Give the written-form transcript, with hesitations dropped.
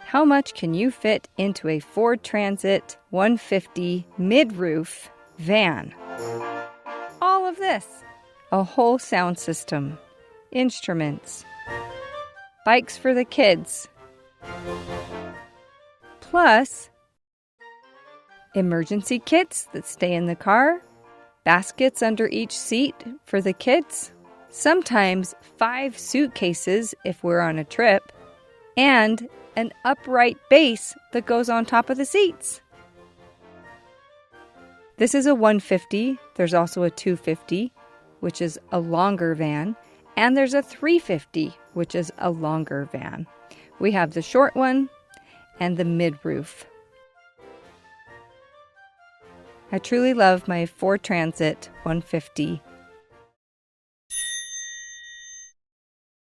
How much can you fit into a Ford Transit 150 midroof van? All of this. A whole sound system, instruments, bikes for the kids, plus emergency kits that stay in the car, baskets under each seat for the kids, sometimes 5 suitcases if we're on a trip, and an upright base that goes on top of the seats. This is a 150. There's also a 250, which is a longer van, and there's a 350, which is a longer van. We have the short one and the midroof. I truly love my Ford Transit 150